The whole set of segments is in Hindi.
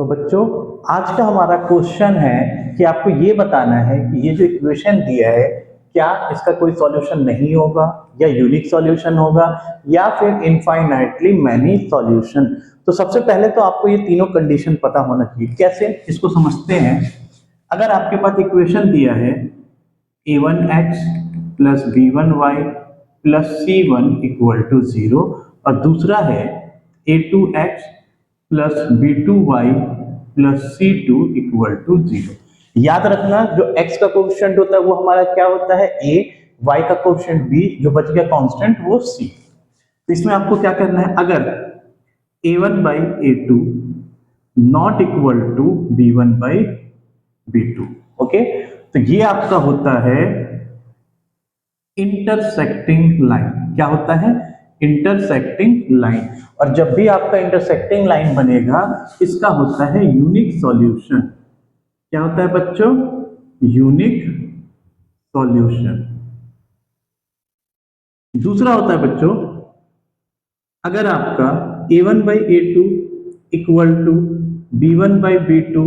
तो बच्चों आज का हमारा क्वेश्चन है कि आपको ये बताना है कि ये जो इक्वेशन दिया है क्या इसका कोई सॉल्यूशन नहीं होगा या यूनिक सॉल्यूशन होगा या फिर इनफाइनाइटली मैनी सॉल्यूशन। तो सबसे पहले तो आपको ये तीनों कंडीशन पता होना चाहिए। कैसे इसको समझते हैं। अगर आपके पास इक्वेशन दिया है a1x plus b1y plus c1 equal to 0 और दूसरा है a2x plus b2y plus c2 equal to 0। याद रखना जो x का कोएफिशिएंट होता है वो हमारा क्या होता है a, y का कोएफिशिएंट b, जो बच गया कांस्टेंट वो c। तो इसमें आपको क्या करना है, अगर a1 by a2 not equal to b1 by b2, okay, तो ये आपका होता है इंटरसेक्टिंग लाइन। क्या होता है? Intersecting line. और जब भी आपका इंटरसेक्टिंग लाइन बनेगा इसका होता है यूनिक सॉल्यूशन। क्या होता है बच्चों? Unique solution. दूसरा होता है बच्चों, अगर आपका a1 by a2 equal to b1 by b2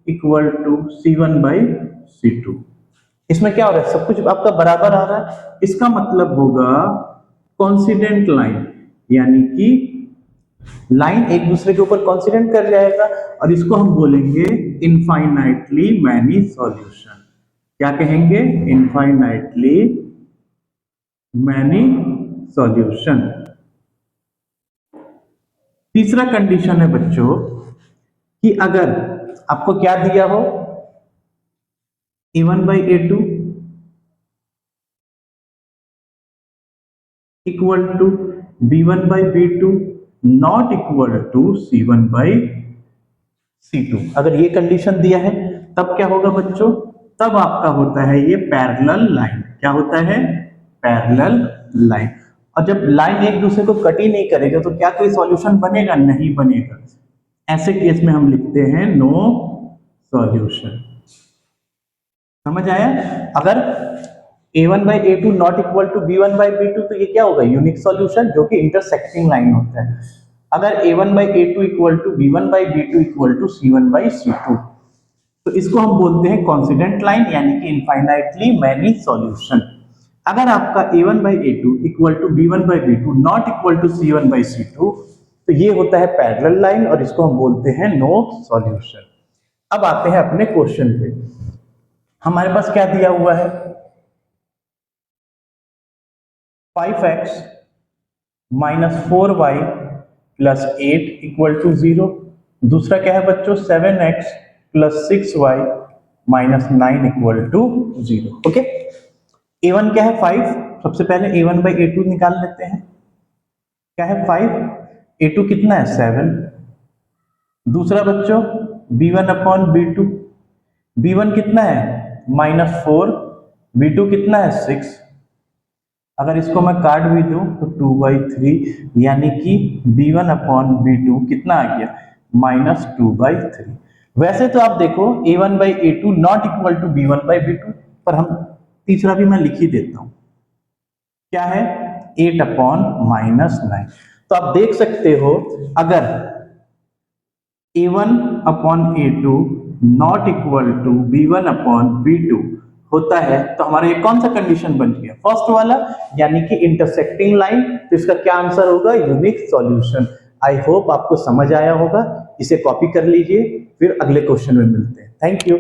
equal to c1 by c2, इसमें क्या हो रहा है, सब कुछ आपका बराबर आ रहा है, इसका मतलब होगा कॉन्सिडेंट लाइन, यानी कि लाइन एक दूसरे के ऊपर कॉन्सिडेंट कर जाएगा और इसको हम बोलेंगे इनफाइनाइटली मैनी सॉल्यूशन। क्या कहेंगे? Infinitely many solution. तीसरा कंडीशन है बच्चों कि अगर आपको क्या दिया हो a1 by a2 equal to b1 by b2 not equal to c1 by c2। अगर ये कंडीशन दिया है तब क्या होगा बच्चों? तब आपका होता है ये पैरेलल लाइन। क्या होता है? Parallel line. और जब लाइन एक दूसरे को कट ही नहीं करेगा तो क्या कोई सॉल्यूशन बनेगा? नहीं बनेगा। ऐसे केस में हम लिखते हैं नो सॉल्यूशन। समझ आया? अगर a1 by a2 not equal to b1 by b2 तो ये क्या होगा? यूनिक सॉल्यूशन, जो कि इंटरसेक्टिंग लाइन होता है। अगर a1 by a2 equal to b1 by b2 equal to c1 by c2 तो इसको हम बोलते हैं कॉन्सिडेंट लाइन, यानी कि इनफाइनाइटली मैनी सॉल्यूशन। अगर आपका a1 by a2 equal to b1 by b2 not equal to c1 by c2 तो ये होता है पैरेलल लाइन और इसको हम बोलते हैं नो सॉल्यूशन। अब आते हैं अपने क्वेश्चन पे। हमारे पास क्या दिया हुआ है? 5x minus 4y plus 8 equal to 0। दूसरा क्या है बच्चों? 7x plus 6y minus 9 equal to 0। Okay, a1 क्या है? 5। सबसे पहले a1 बाई a2 निकाल लेते हैं। क्या है? 5। a2 कितना है? 7। दूसरा बच्चों b1 अपॉन b2, b1 कितना है? माइनस 4, b2 कितना है? 6। अगर इसको मैं काट भी दूं तो 2/3, यानी कि b1 अपॉन b2 कितना आ गया? माइनस 2/3। वैसे तो आप देखो a1 by a2 not equal to b1 by b2, पर हम तीसरा भी मैं लिख ही देता हूं। क्या है? 8 अपॉन माइनस 9। तो आप देख सकते हो अगर a1 upon a2 not equal to b1 upon b2 होता है तो हमारा ये कौन सा कंडीशन बन गया? फर्स्ट वाला, यानी कि इंटरसेक्टिंग लाइन। तो इसका क्या आंसर होगा? Unique solution. आई होप आपको समझ आया होगा। इसे कॉपी कर लीजिए, फिर अगले क्वेश्चन में मिलते हैं। Thank you.